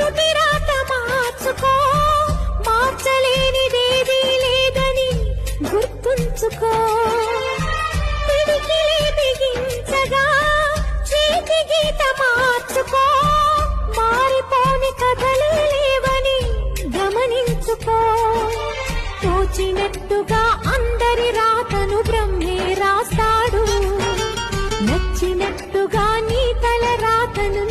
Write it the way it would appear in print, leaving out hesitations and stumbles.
నుదుటి రాత మార్చుకో, మార్చలేనిదేదీ లేదని గుర్తుంచుకో. పిడికిలి బిగించగా చేతి గీత మార్చుకో, మారిపోని కథలే లేవని గమనించుకో. తోచినట్టుగా అందరి రాతను బ్రహ్మే రాస్తాడు, నచ్చినట్టుగా నీ తల రాతను